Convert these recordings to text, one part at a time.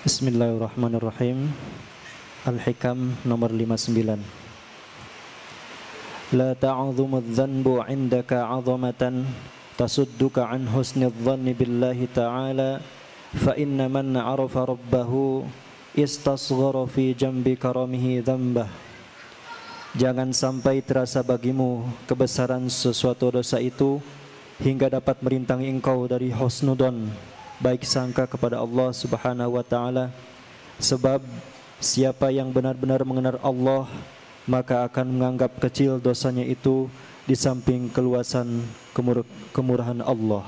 Bismillahirrahmanirrahim. Al-Hikam nomor 59. La ta'udhumu dhanbu 'indaka 'azamatan tasudduka 'an husnil dhanni billahi ta'ala fa inna man 'arafa rabbahu istasghara fi jambi karamihi dhanbah. Jangan sampai terasa bagimu kebesaran sesuatu dosa itu hingga dapat merintangi engkau dari husnudzon, baik sangka kepada Allah Subhanahu wa taala, sebab siapa yang benar-benar mengenal Allah maka akan menganggap kecil dosanya itu di samping keluasan kemurahan Allah.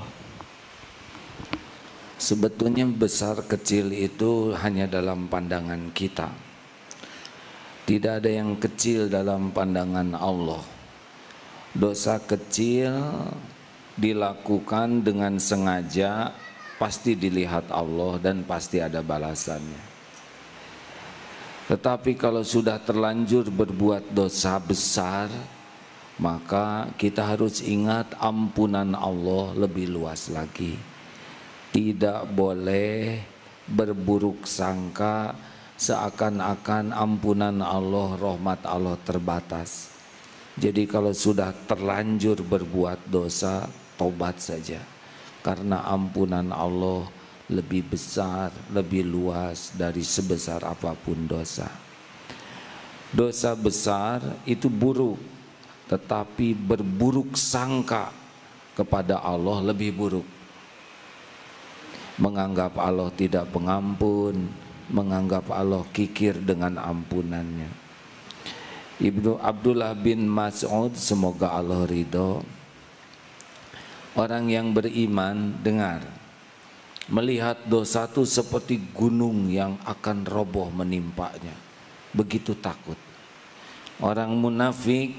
Sebetulnya besar kecil itu hanya dalam pandangan kita. Tidak ada yang kecil dalam pandangan Allah. Dosa kecil dilakukan dengan sengaja pasti dilihat Allah dan pasti ada balasannya. Tetapi kalau sudah terlanjur berbuat dosa besar, maka kita harus ingat ampunan Allah lebih luas lagi. Tidak boleh berburuk sangka seakan-akan ampunan Allah, rahmat Allah terbatas. Jadi kalau sudah terlanjur berbuat dosa, tobat saja. Karena ampunan Allah lebih besar, lebih luas dari sebesar apapun dosa. Dosa besar itu buruk, tetapi berburuk sangka kepada Allah lebih buruk. Menganggap Allah tidak pengampun, menganggap Allah kikir dengan ampunannya. Ibnu Abdullah bin Mas'ud, semoga Allah ridho, orang yang beriman dengar, melihat dosa itu seperti gunung yang akan roboh menimpanya, begitu takut. Orang munafik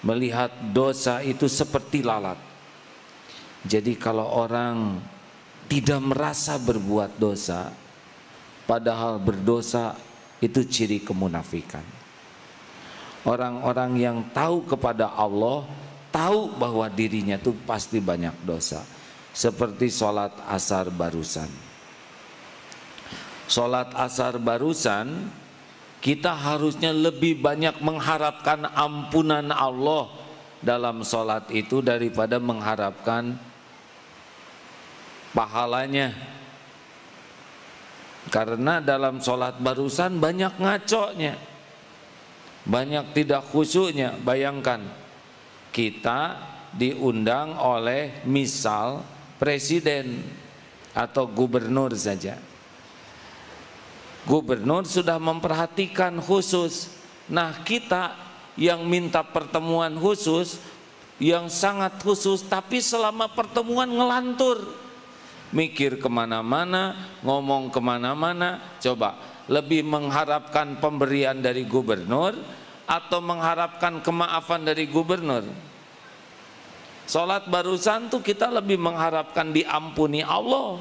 melihat dosa itu seperti lalat. Jadi kalau orang tidak merasa berbuat dosa, padahal berdosa, itu ciri kemunafikan. Orang-orang yang tahu kepada Allah, tahu bahwa dirinya itu pasti banyak dosa. Seperti sholat asar barusan. Sholat asar barusan, kita harusnya lebih banyak mengharapkan ampunan Allah dalam sholat itu daripada mengharapkan pahalanya. Karena dalam sholat barusan banyak ngaconya, banyak tidak khusyuknya. Bayangkan, kita diundang oleh misal presiden atau gubernur saja. Gubernur sudah memperhatikan khusus. Nah, kita yang minta pertemuan khusus, yang sangat khusus, tapi selama pertemuan ngelantur, mikir kemana-mana, ngomong kemana-mana. Coba, lebih mengharapkan pemberian dari gubernur atau mengharapkan kemaafan dari gubernur? Sholat barusan tuh kita lebih mengharapkan diampuni Allah,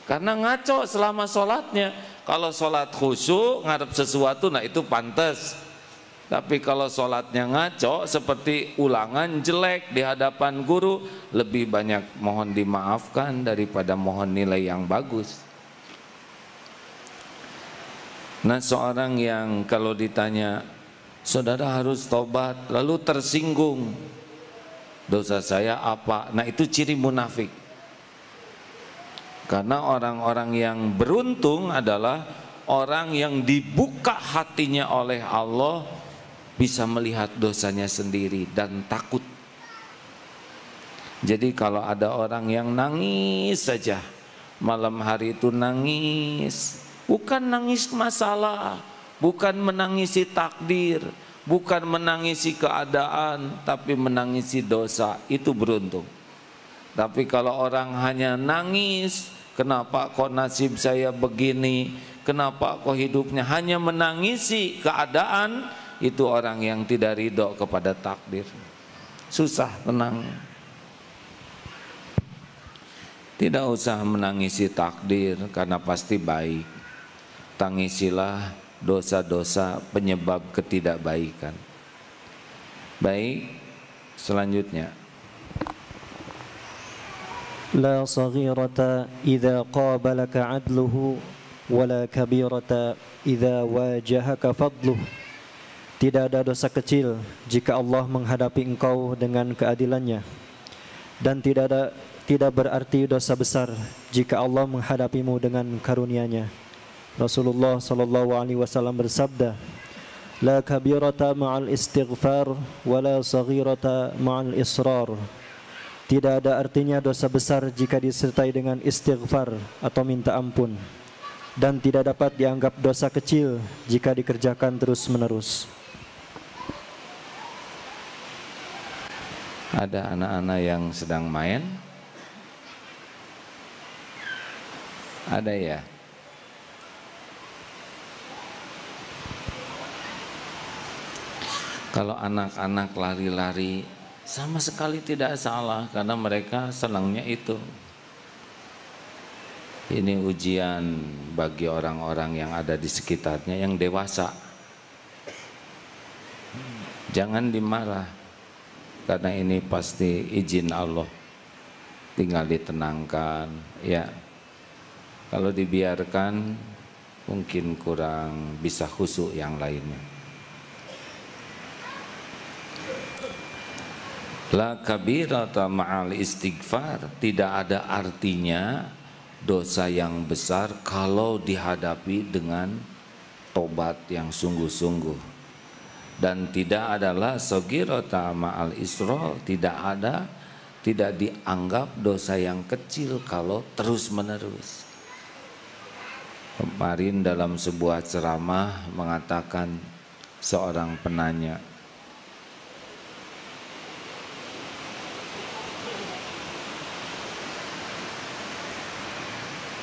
karena ngaco selama sholatnya. Kalau sholat khusyuk ngarep sesuatu, nah itu pantas. Tapi kalau sholatnya ngaco seperti ulangan jelek di hadapan guru, lebih banyak mohon dimaafkan daripada mohon nilai yang bagus. Nah, seorang yang kalau ditanya, saudara harus tobat, lalu tersinggung, dosa saya apa? Nah, itu ciri munafik. Karena orang-orang yang beruntung adalah orang yang dibuka hatinya oleh Allah, bisa melihat dosanya sendiri dan takut. Jadi kalau ada orang yang nangis saja, malam hari itu nangis, bukan nangis masalah, bukan menangisi takdir, bukan menangisi keadaan, tapi menangisi dosa, itu beruntung. Tapi kalau orang hanya nangis, kenapa kok nasib saya begini, kenapa kok hidupnya, hanya menangisi keadaan, itu orang yang tidak ridho kepada takdir. Susah tenang. Tidak usah menangisi takdir, karena pasti baik. Tangisilah dosa-dosa penyebab ketidakbaikan. Baik, selanjutnya. لا صغيرة إذا قابلك عدله ولا كبيرة إذا واجهك فضله. Tidak ada dosa kecil jika Allah menghadapi engkau dengan keadilannya, dan tidak berarti dosa besar jika Allah menghadapimu dengan karunia-Nya. Rasulullah sallallahu alaihi wasallam bersabda, "La kabirata ma'al istighfar wa la saghirata ma'al israr." Tidak ada artinya dosa besar jika disertai dengan istighfar atau minta ampun, dan tidak dapat dianggap dosa kecil jika dikerjakan terus-menerus. Ada anak-anak yang sedang main? Ada ya? Kalau anak-anak lari-lari sama sekali tidak salah, karena mereka senangnya itu. Ini ujian bagi orang-orang yang ada di sekitarnya yang dewasa. Jangan dimarah, karena ini pasti izin Allah, tinggal ditenangkan ya. Kalau dibiarkan mungkin kurang bisa khusyuk yang lainnya. La kabirata ma'al istighfar, tidak ada artinya dosa yang besar kalau dihadapi dengan tobat yang sungguh-sungguh. Dan tidak adalah sogirota ma'al isrol, tidak dianggap dosa yang kecil kalau terus menerus. Kemarin dalam sebuah ceramah mengatakan seorang penanya,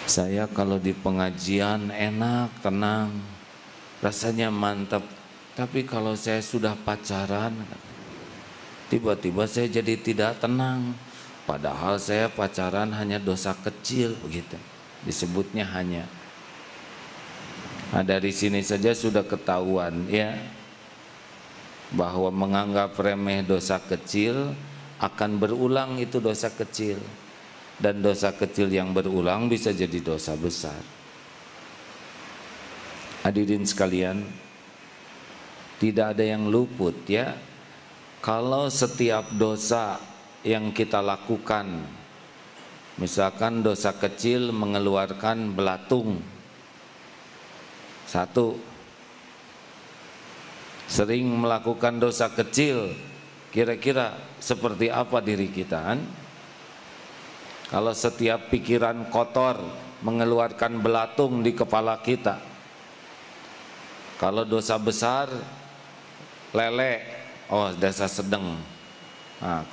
saya kalau di pengajian enak, tenang, rasanya mantap. Tapi kalau saya sudah pacaran, tiba-tiba saya jadi tidak tenang. Padahal saya pacaran hanya dosa kecil, begitu. Disebutnya hanya. Nah, dari sini saja sudah ketahuan ya, bahwa menganggap remeh dosa kecil akan berulang itu dosa kecil. Dan dosa kecil yang berulang bisa jadi dosa besar. Hadirin sekalian, tidak ada yang luput ya. Kalau setiap dosa yang kita lakukan, misalkan dosa kecil mengeluarkan belatung, satu, sering melakukan dosa kecil, kira-kira seperti apa diri kita kan? Kalau setiap pikiran kotor mengeluarkan belatung di kepala kita, kalau dosa besar, lele, oh dosa sedang,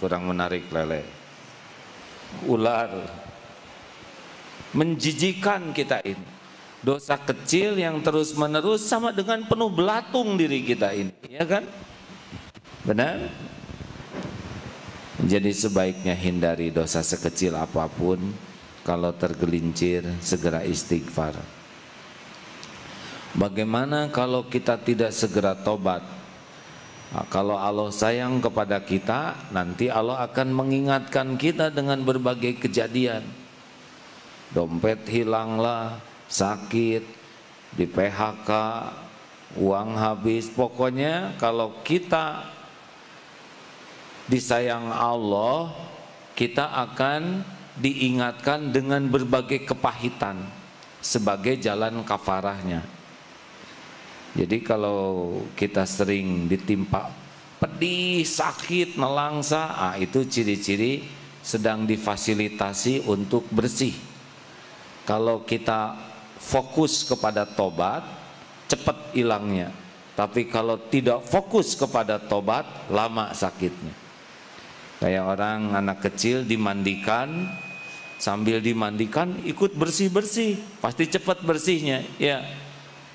kurang menarik lele. Ular, menjijikan kita ini. Dosa kecil yang terus menerus sama dengan penuh belatung diri kita ini, ya kan? Benar? Jadi sebaiknya hindari dosa sekecil apapun. Kalau tergelincir segera istighfar. Bagaimana kalau kita tidak segera tobat? Kalau Allah sayang kepada kita, nanti Allah akan mengingatkan kita dengan berbagai kejadian. Dompet hilanglah, sakit, di PHK, uang habis. Pokoknya kalau kita disayang Allah, kita akan diingatkan dengan berbagai kepahitan sebagai jalan kafarahnya. Jadi kalau kita sering ditimpa pedih, sakit, nelangsa, itu ciri-ciri sedang difasilitasi untuk bersih. Kalau kita fokus kepada tobat, cepat hilangnya. Tapi kalau tidak fokus kepada tobat, lama sakitnya. Kayak orang anak kecil dimandikan, sambil dimandikan ikut bersih-bersih, pasti cepat bersihnya, ya.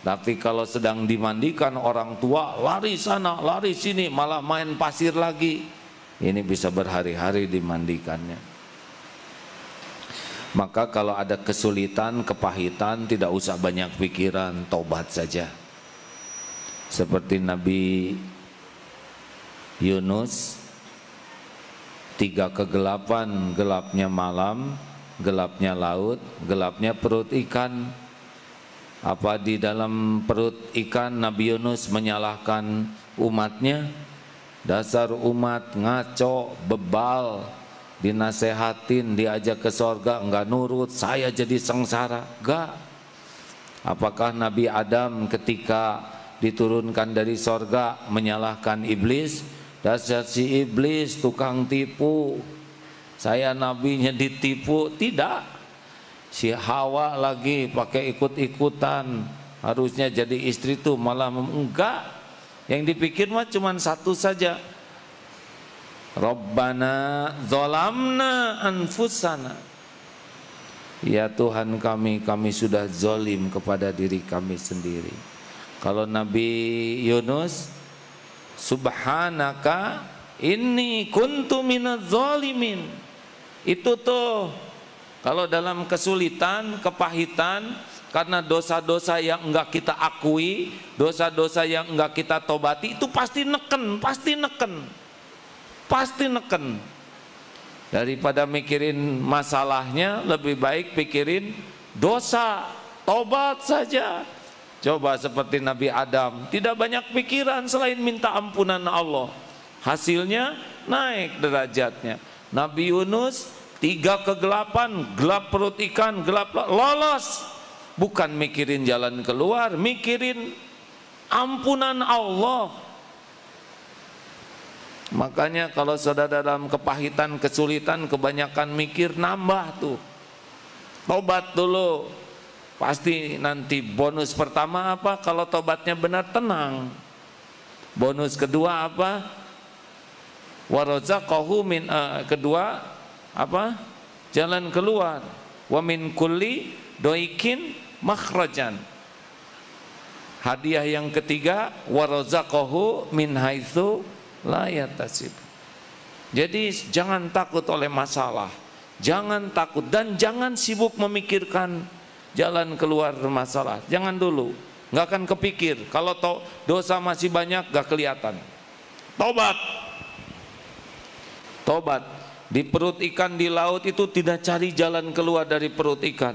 Tapi kalau sedang dimandikan orang tua lari sana, lari sini, malah main pasir lagi. Ini bisa berhari-hari dimandikannya. Maka kalau ada kesulitan, kepahitan, tidak usah banyak pikiran, tobat saja. Seperti Nabi Yunus, 3 kegelapan gelapnya malam, gelapnya laut, gelapnya perut ikan. Apa di dalam perut ikan Nabi Yunus menyalahkan umatnya? Dasar umat ngaco, bebal, dinasehatin, diajak ke sorga, enggak nurut, saya jadi sengsara. Enggak. Apakah Nabi Adam ketika diturunkan dari sorga menyalahkan iblis? Dasar si iblis tukang tipu, saya nabinya ditipu. Tidak. Si Hawa lagi pakai ikut-ikutan, harusnya jadi istri tuh malah enggak. Yang dipikir mah cuma satu saja. Rabbana zolamna anfusana. Ya Tuhan kami sudah zolim kepada diri kami sendiri. Kalau Nabi Yunus, subhanaka inni kuntu minaz zalimin. Itu tuh kalau dalam kesulitan, kepahitan, karena dosa-dosa yang enggak kita akui, dosa-dosa yang enggak kita tobati, itu pasti neken, pasti neken, pasti neken. Daripada mikirin masalahnya, lebih baik pikirin dosa, tobat saja. Coba seperti Nabi Adam, tidak banyak pikiran selain minta ampunan Allah. Hasilnya naik derajatnya. Nabi Yunus 3 kegelapan, gelap perut ikan, gelap lolos. Bukan mikirin jalan keluar, mikirin ampunan Allah. Makanya kalau saudara dalam kepahitan, kesulitan, kebanyakan mikir, nambah tuh. Tobat dulu. Pasti nanti bonus pertama apa? Kalau tobatnya benar, tenang. Bonus kedua apa? Warazaqahu min kedua apa? Jalan keluar. Wa min kulli doikin makhrajan. Hadiah yang ketiga, warazaqahu min haitsu la yatasib. Jadi jangan takut oleh masalah, jangan takut dan jangan sibuk memikirkan jalan keluar masalah. Jangan dulu, nggak akan kepikir. Kalau dosa masih banyak, nggak kelihatan. Tobat, tobat. Di perut ikan di laut itu tidak cari jalan keluar dari perut ikan.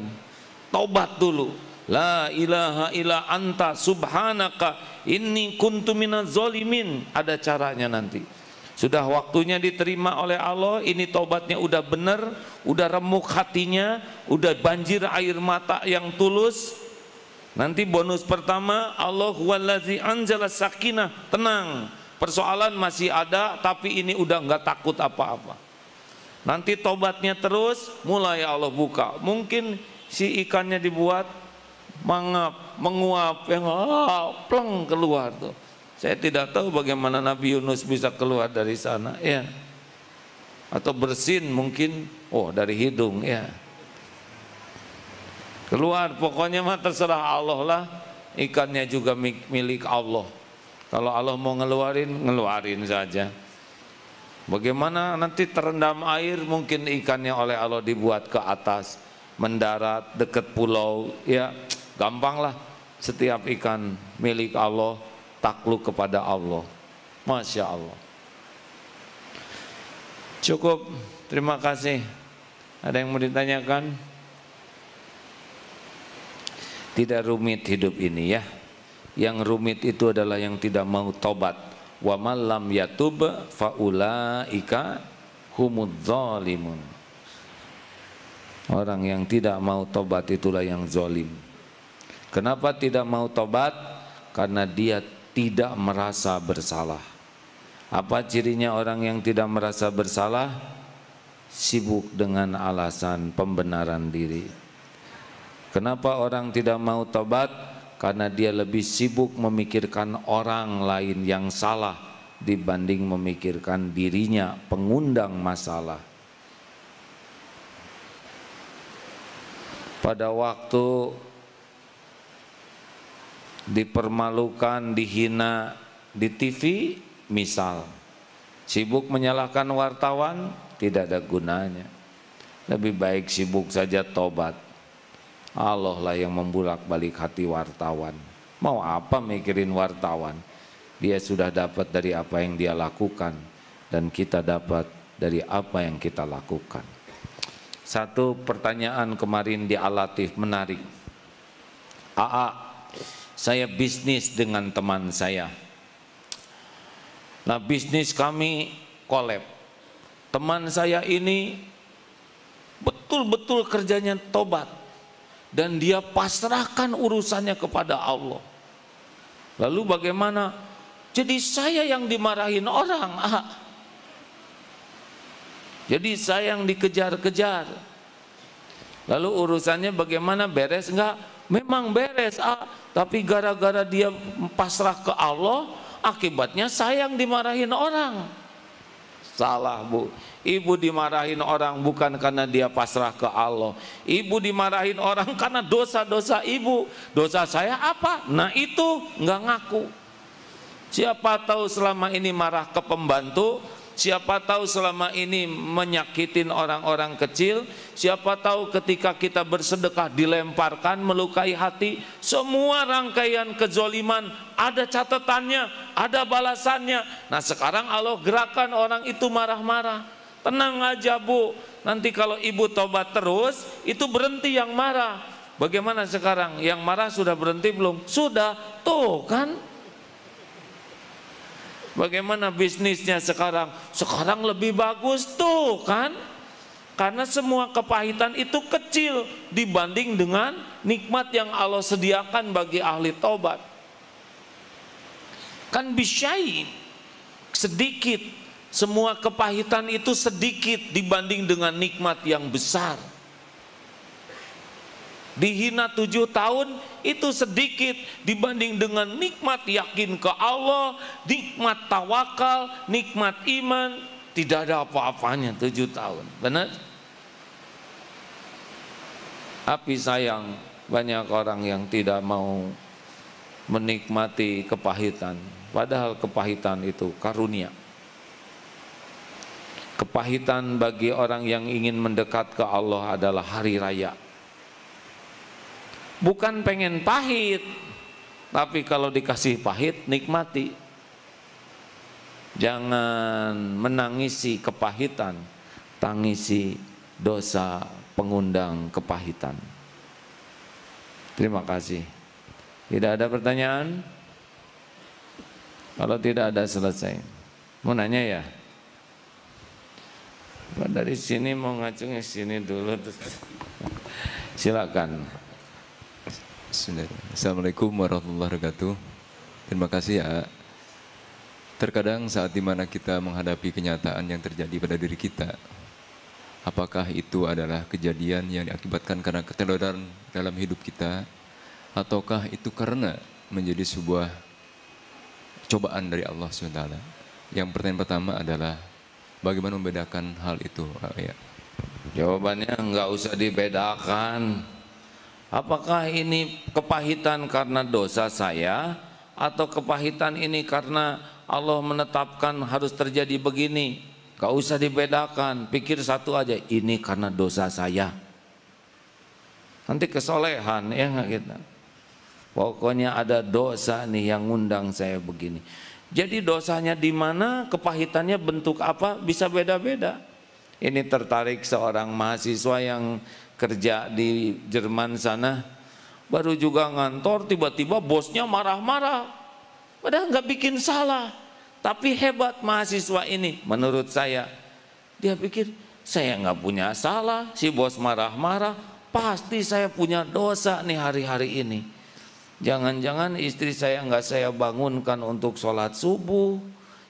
Tobat dulu. La ilaha illa anta subhanaka inni kuntu minaz zalimin. Ada caranya nanti. Sudah waktunya diterima oleh Allah. Ini tobatnya udah benar, udah remuk hatinya, udah banjir air mata yang tulus. Nanti bonus pertama, Allahu wallazi anzala sakinah. Tenang, persoalan masih ada, tapi ini udah nggak takut apa-apa. Nanti tobatnya terus, mulai Allah buka. Mungkin si ikannya dibuat mangap, menguap, yang pleng keluar tuh. Saya tidak tahu bagaimana Nabi Yunus bisa keluar dari sana, ya. Atau bersin mungkin, dari hidung, ya. Keluar, pokoknya mah terserah Allah lah. Ikannya juga milik Allah. Kalau Allah mau ngeluarin saja. Bagaimana nanti terendam air, mungkin ikannya oleh Allah dibuat ke atas, mendarat dekat pulau, ya gampang lah. Setiap ikan milik Allah, takluk kepada Allah. Masya Allah. Cukup, terima kasih. Ada yang mau ditanyakan? Tidak rumit hidup ini, ya. Yang rumit itu adalah yang tidak mau tobat. Wa man lam yatub faulaika humudz zalimun. Orang yang tidak mau tobat itulah yang zalim. Kenapa tidak mau tobat? Karena dia tidak merasa bersalah. Apa cirinya orang yang tidak merasa bersalah? Sibuk dengan alasan pembenaran diri. Kenapa orang tidak mau tobat? Karena dia lebih sibuk memikirkan orang lain yang salah dibanding memikirkan dirinya pengundang masalah. Pada waktu dipermalukan, dihina di TV, misal sibuk menyalahkan wartawan, tidak ada gunanya. Lebih baik sibuk saja tobat. Allah lah yang membulak-balik hati wartawan. Mau apa mikirin wartawan? Dia sudah dapat dari apa yang dia lakukan, dan kita dapat dari apa yang kita lakukan. Satu pertanyaan kemarin di Al-Latif menarik. AA, saya bisnis dengan teman saya. Nah, bisnis kami kolab. Teman saya ini betul-betul kerjanya tobat dan dia pasrahkan urusannya kepada Allah. Lalu bagaimana? Jadi saya yang dimarahin orang, jadi saya yang dikejar-kejar. Lalu urusannya bagaimana, beres enggak? Memang beres, tapi gara-gara dia pasrah ke Allah, akibatnya saya yang dimarahin orang. Salah, Bu. Ibu dimarahin orang bukan karena dia pasrah ke Allah. Ibu dimarahin orang karena dosa-dosa ibu. Dosa saya apa? Nah itu nggak ngaku. Siapa tahu selama ini marah ke pembantu, siapa tahu selama ini menyakitin orang-orang kecil, siapa tahu ketika kita bersedekah dilemparkan, melukai hati. Semua rangkaian kezoliman ada catatannya, ada balasannya. Nah sekarang Allah gerakan orang itu marah-marah. Tenang aja, Bu, nanti kalau ibu tobat terus, itu berhenti yang marah. Bagaimana sekarang? Yang marah sudah berhenti belum? Sudah, tuh kan. Bagaimana bisnisnya sekarang? Sekarang lebih bagus, tuh kan. Karena semua kepahitan itu kecil dibanding dengan nikmat yang Allah sediakan bagi ahli tobat. Kan bisyai, sedikit. Semua kepahitan itu sedikit dibanding dengan nikmat yang besar. Dihina 7 tahun itu sedikit dibanding dengan nikmat yakin ke Allah, nikmat tawakal, nikmat iman. Tidak ada apa-apanya 7 tahun. Benar? Tapi sayang, banyak orang yang tidak mau menikmati kepahitan. Padahal kepahitan itu karunia. Kepahitan bagi orang yang ingin mendekat ke Allah adalah hari raya. Bukan pengen pahit, tapi kalau dikasih pahit nikmati. Jangan menangisi kepahitan, tangisi dosa pengundang kepahitan. Terima kasih. Tidak ada pertanyaan? Kalau tidak ada selesai. Mau nanya ya? Dari sini mau ngacungnya sini dulu. Silakan. Assalamualaikum warahmatullahi wabarakatuh. Terima kasih ya. Terkadang saat dimana kita menghadapi kenyataan yang terjadi pada diri kita, apakah itu adalah kejadian yang diakibatkan karena keteloran dalam hidup kita, ataukah itu karena menjadi sebuah cobaan dari Allah SWT? Yang pertanyaan pertama adalah bagaimana membedakan hal itu? Ya. Jawabannya nggak usah dibedakan. Apakah ini kepahitan karena dosa saya, atau kepahitan ini karena Allah menetapkan harus terjadi begini? Nggak usah dibedakan. Pikir satu aja, ini karena dosa saya. Nanti kesolehan ya nggak kita. Pokoknya ada dosa nih yang ngundang saya begini. Jadi dosanya di mana, kepahitannya bentuk apa, bisa beda-beda. Ini tertarik seorang mahasiswa yang kerja di Jerman sana, baru juga ngantor, tiba-tiba bosnya marah-marah, padahal nggak bikin salah. Tapi hebat mahasiswa ini, menurut saya. Dia pikir, saya nggak punya salah, si bos marah-marah, pasti saya punya dosa nih hari-hari ini. Jangan-jangan istri saya nggak saya bangunkan untuk sholat subuh,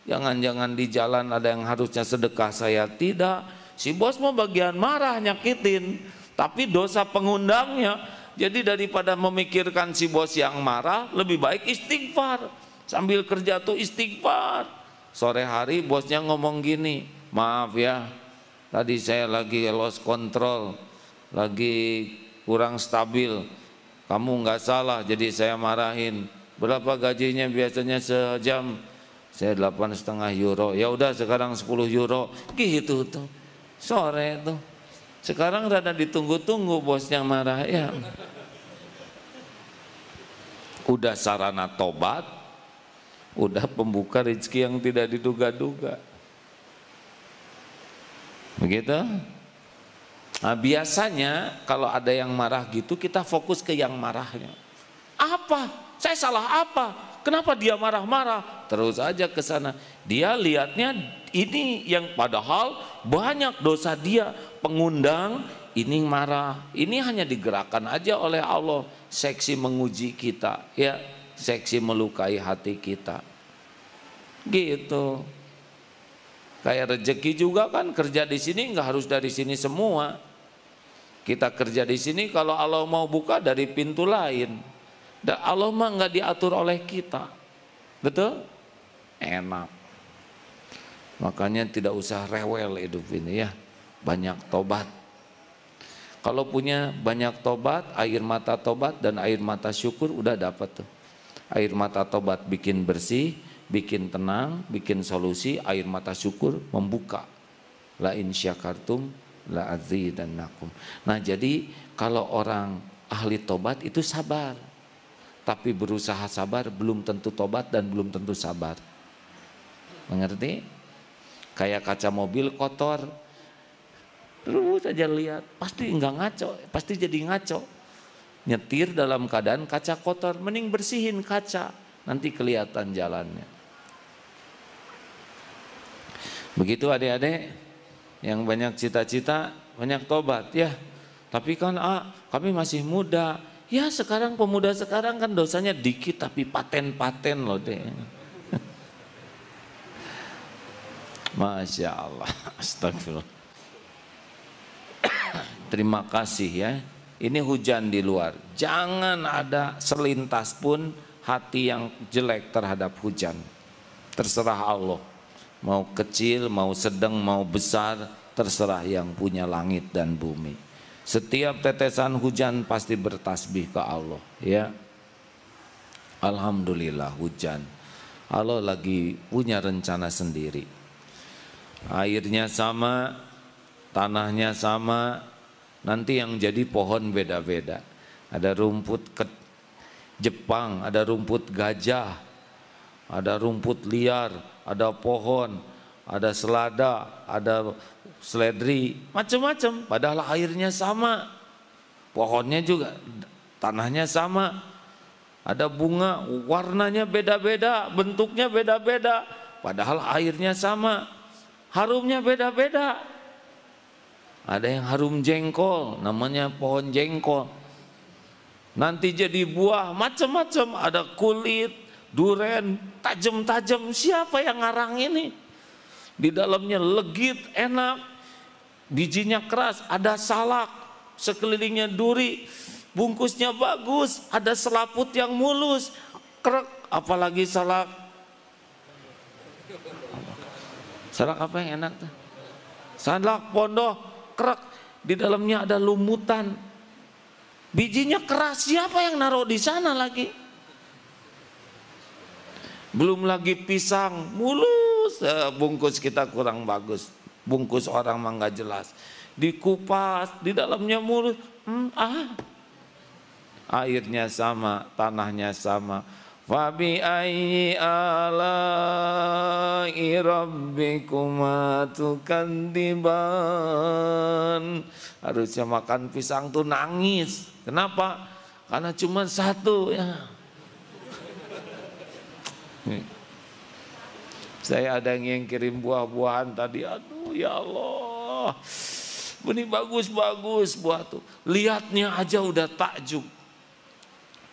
jangan-jangan di jalan ada yang harusnya sedekah saya tidak. Si bos mau bagian marah, nyakitin, tapi dosa pengundangnya. Jadi daripada memikirkan si bos yang marah, lebih baik istighfar. Sambil kerja tuh istighfar. Sore hari bosnya ngomong gini, maaf ya, tadi saya lagi lost control, lagi kurang stabil. Kamu nggak salah, jadi saya marahin. Berapa gajinya biasanya sejam? Saya 8,5 euro. Ya udah sekarang 10 euro. Gitu tuh. Sore tuh. Sekarang rada ditunggu-tunggu bosnya marah ya. Udah sarana tobat, udah pembuka rezeki yang tidak diduga-duga. Begitu? Nah, biasanya kalau ada yang marah gitu kita fokus ke yang marahnya. Apa? Saya salah apa? Kenapa dia marah-marah? Terus aja ke sana. Dia lihatnya ini yang padahal banyak dosa dia. Pengundang ini marah. Ini hanya digerakkan aja oleh Allah. Seksi menguji kita, ya. Seksi melukai hati kita. Gitu. Kayak rezeki juga kan, kerja di sini nggak harus dari sini semua. Kita kerja di sini kalau Allah mau buka dari pintu lain. Dan Allah mah nggak diatur oleh kita. Betul? Enak. Makanya tidak usah rewel hidup ini ya. Banyak tobat. Kalau punya banyak tobat, air mata tobat dan air mata syukur udah dapat tuh. Air mata tobat bikin bersih, bikin tenang, bikin solusi. Air mata syukur membuka. La in syakartum la azidannakum. Nah, jadi kalau orang ahli tobat itu sabar. Tapi berusaha sabar belum tentu tobat dan belum tentu sabar. Mengerti? Kayak kaca mobil kotor. Terus aja lihat, pasti enggak ngaco, pasti jadi ngaco. Nyetir dalam keadaan kaca kotor, mending bersihin kaca, nanti kelihatan jalannya. Begitu adik-adik yang banyak cita-cita, banyak tobat ya. Tapi kan kami masih muda. Ya sekarang pemuda sekarang kan dosanya dikit tapi paten-paten loh deh. Masya Allah, astagfirullah. Terima kasih ya. Ini hujan di luar. Jangan ada selintas pun hati yang jelek terhadap hujan. Terserah Allah. Mau kecil, mau sedang, mau besar, terserah yang punya langit dan bumi. Setiap tetesan hujan pasti bertasbih ke Allah, ya. Alhamdulillah hujan. Allah lagi punya rencana sendiri. Airnya sama, tanahnya sama, nanti yang jadi pohon beda-beda. Ada rumput Jepang, ada rumput gajah, ada rumput liar, ada pohon, ada selada, ada seledri, macam-macam. Padahal airnya sama, pohonnya juga, tanahnya sama. Ada bunga, warnanya beda-beda, bentuknya beda-beda. Padahal airnya sama, harumnya beda-beda. Ada yang harum jengkol, namanya pohon jengkol. Nanti jadi buah macam-macam, ada kulit, duren, tajam-tajam. Siapa yang ngarang ini? Di dalamnya legit, enak, bijinya keras, ada salak, sekelilingnya duri, bungkusnya bagus, ada selaput yang mulus, krek, apalagi salak. Salak apa yang enak tuh? Salak pondok, krek, di dalamnya ada lumutan. Bijinya keras, siapa yang naruh di sana lagi? Belum lagi pisang, mulus, bungkus kita kurang bagus. Bungkus orang mah nggak jelas. Dikupas, di dalamnya mulus. Airnya sama, tanahnya sama. Fabi ayyi ala'i rabbikuma tukadziban. Harusnya makan pisang tuh nangis. Kenapa? Karena cuma satu ya. Saya ada yang kirim buah-buahan tadi. Aduh ya Allah, ini bagus-bagus buah tuh. Lihatnya aja udah takjub.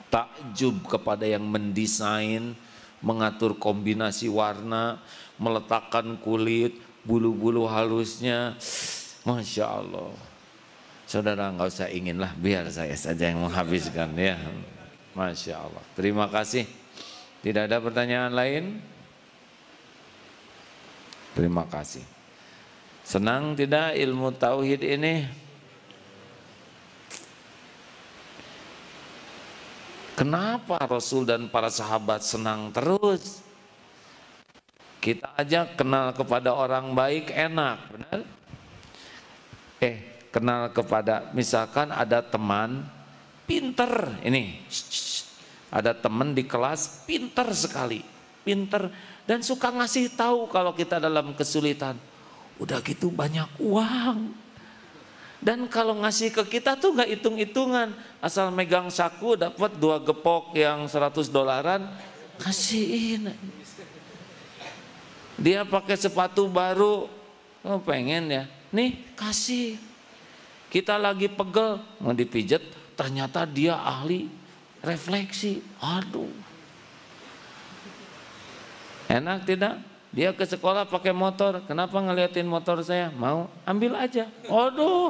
Takjub kepada yang mendesain, mengatur kombinasi warna, meletakkan kulit, bulu-bulu halusnya. Masya Allah. Saudara nggak usah inginlah, biar saya saja yang menghabiskan ya. Masya Allah. Terima kasih. Tidak ada pertanyaan lain? Terima kasih. Senang tidak ilmu tauhid ini? Kenapa Rasul dan para sahabat senang terus? Kita aja kenal kepada orang baik enak, benar? Kenal kepada, misalkan ada teman pinter, ini ada teman di kelas pinter sekali, pinter dan suka ngasih tahu kalau kita dalam kesulitan. Udah gitu banyak uang. Dan kalau ngasih ke kita tuh nggak hitung-hitungan, asal megang saku dapat 2 gepok yang $100, kasihin. Dia pakai sepatu baru, oh pengen ya, nih kasih. Kita lagi pegel mau dipijat, ternyata dia ahli refleksi. Aduh, enak tidak? Dia ke sekolah pakai motor, kenapa ngeliatin motor saya? Mau ambil aja. Aduh,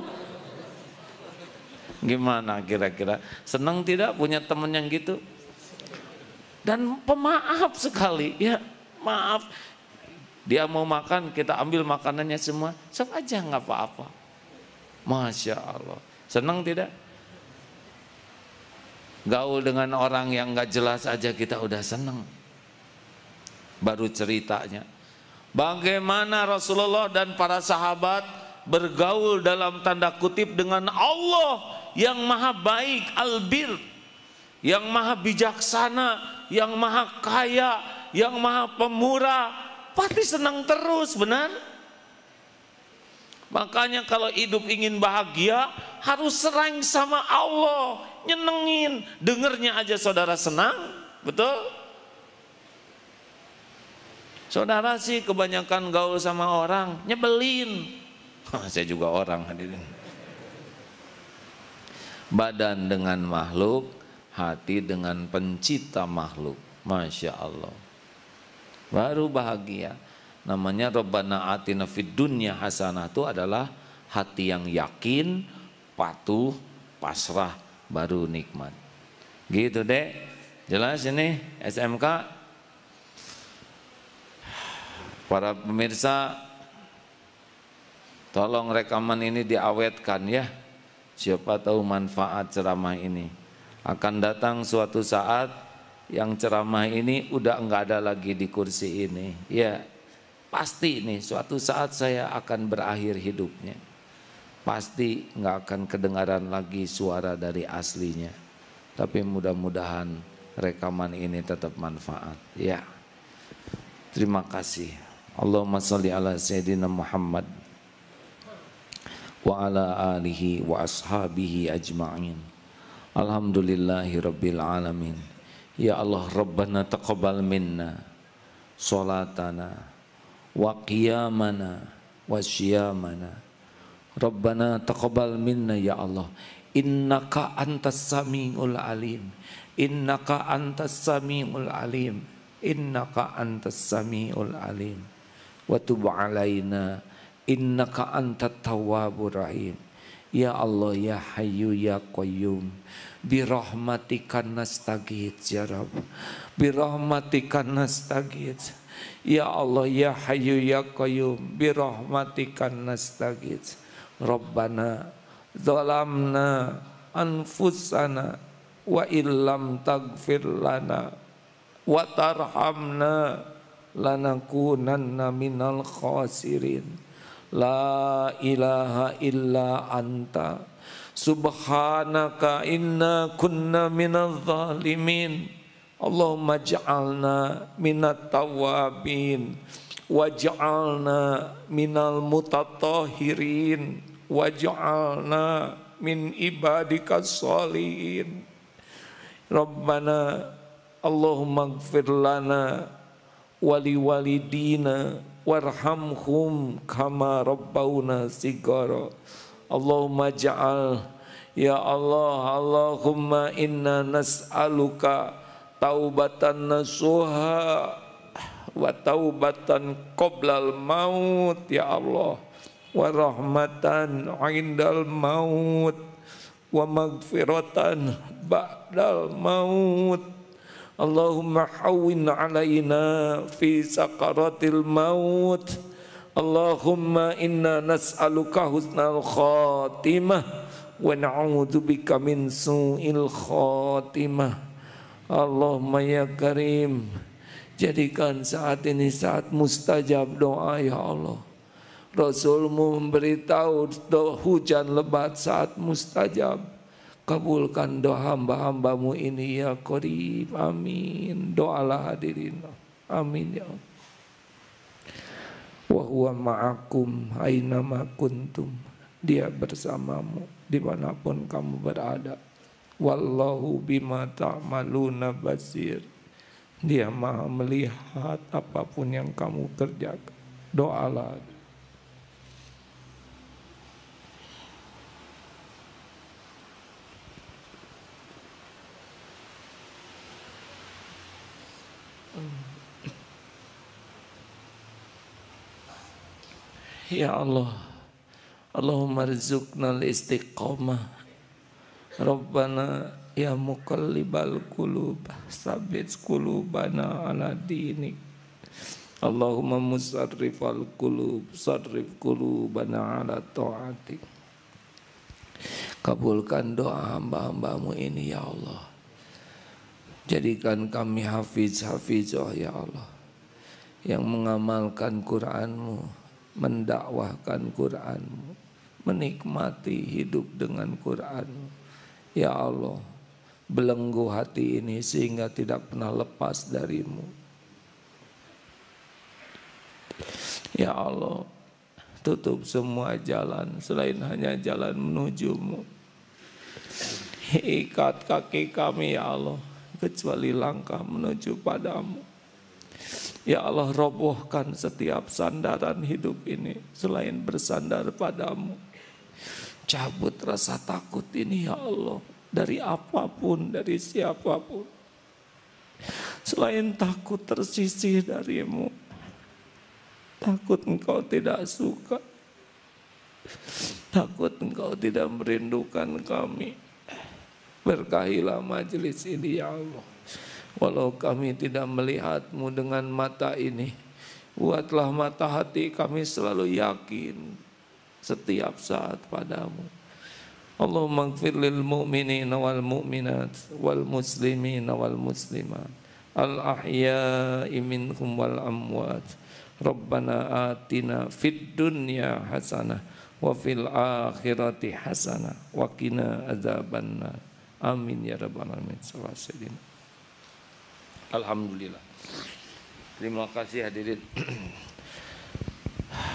gimana kira-kira? Senang tidak punya temen yang gitu? Dan pemaaf sekali, ya maaf. Dia mau makan, kita ambil makanannya semua, sok aja nggak apa-apa. Masya Allah, senang tidak? Gaul dengan orang yang nggak jelas aja kita udah senang. Baru ceritanya bagaimana Rasulullah dan para sahabat bergaul dalam tanda kutip dengan Allah yang maha baik, albir, yang maha bijaksana, yang maha kaya, yang maha pemurah. Pasti senang terus, benar? Makanya kalau hidup ingin bahagia harus sering sama Allah, nyenengin. Dengernya aja saudara senang, betul? Saudara sih kebanyakan gaul sama orang, nyebelin. Saya juga orang, hadirin. Badan dengan makhluk, hati dengan pencipta makhluk. Masya Allah. Baru bahagia. Namanya Rabbana atina fid dunya hasanah, itu adalah hati yang yakin, patuh, pasrah, baru nikmat. Gitu deh. Jelas ini SMK. Para pemirsa, tolong rekaman ini diawetkan ya. Siapa tahu manfaat ceramah ini. Akan datang suatu saat yang ceramah ini udah enggak ada lagi di kursi ini. Ya, pasti nih suatu saat saya akan berakhir hidupnya. Pasti enggak akan kedengaran lagi suara dari aslinya. Tapi mudah-mudahan rekaman ini tetap manfaat. Ya. Terima kasih. Allahumma salli ala Sayyidina Muhammad wa ala alihi wa ashabihi ajma'in. Alhamdulillahi rabbil alamin. Ya Allah, Rabbana taqabbal minna salatana wa qiyamana wa syiyamana. Rabbana taqabbal minna ya Allah. Innaka antas sami'ul alim. Innaka antas sami'ul alim. Innaka antas sami'ul alim. Wa tub alaina innaka antat tawwabur rahim. Ya Allah ya Hayyu ya Qayyum, bi rahmatika nastaghits ya Rabb, bi rahmatika nastaghits. Ya Allah ya Hayyu ya Qayyum, bi rahmatika nastaghits. Rabbana zalamna anfusana wa illam taghfir lana wa tarhamna lanakunanna minal khasirin. La ilaha illa anta subhanaka inna kunna minal zalimin. Allahumma ja'alna minat tawabin waj'alna minal mutatahirin waj'alna min ibadikas sholihin. Rabbana Allahumma gfir lana wali walidina warhamhum kama rabbawna sigara. Allahumma ja'al ya Allah, Allahumma inna nas'aluka taubatan nasuha wa taubatan qoblal maut ya Allah, wa rahmatan indal maut wa magfiratan ba'dal maut. Allahumma hawwin alaina fi sakaratil maut. Allahumma inna nas'aluka husnal khatimah wa na'udzubika min su'il khatimah. Allahumma ya Karim, jadikan saat ini saat mustajab doa ya Allah. Rasulmu memberitahu hujan lebat saat mustajab. Kabulkan doa hamba-hambamu ini ya Qarib. Amin. Doalah hadirin. Amin ya Allah. Wa huwa ma'akum aina ma kuntum Dia bersamamu dimanapun kamu berada. Wallahu bima ta'maluna basir. Dia maha melihat apapun yang kamu kerjakan. Doalah. Ya Allah, Allahumma rizukna al-istiqamah. Rabbana ya muqallibal qulub, sabit qulubana ala dinik. Allahumma musarrifal qulub, sarrif qulubana ala ta'atik. Kabulkan doa hamba-hambamu ini ya Allah. Jadikan kami hafiz-hafizah ya Allah, yang mengamalkan Qur'an-Mu, mendakwahkan Qur'an-Mu, menikmati hidup dengan Qur'an-Mu. Ya Allah, belenggu hati ini sehingga tidak pernah lepas darimu. Ya Allah, tutup semua jalan selain hanya jalan menuju-Mu. Ikat kaki kami ya Allah, kecuali langkah menuju padamu. Ya Allah, robohkan setiap sandaran hidup ini selain bersandar padamu. Cabut rasa takut ini ya Allah, dari apapun, dari siapapun, selain takut tersisih darimu. Takut engkau tidak suka, takut engkau tidak merindukan kami. Berkahilah majelis ini ya Allah. Walau kami tidak melihatmu dengan mata ini, buatlah mata hati kami selalu yakin setiap saat padamu. Allahumma ighfir lil mu'minina wal mu'minat wal muslimina wal muslimat al ahya'i minhum wal amwat. Rabbana atina fid dunya hasanah wa fil akhirati hasanah wa qina adzabannar. Amin ya rabbal alamin. Alhamdulillah. Terima kasih hadirin.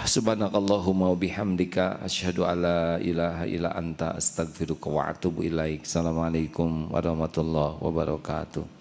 Subhanakallahumma wa bihamdika asyhadu alla ilaha illa anta astaghfiruka wa atubu ilaik. Assalamualaikum warahmatullahi wabarakatuh.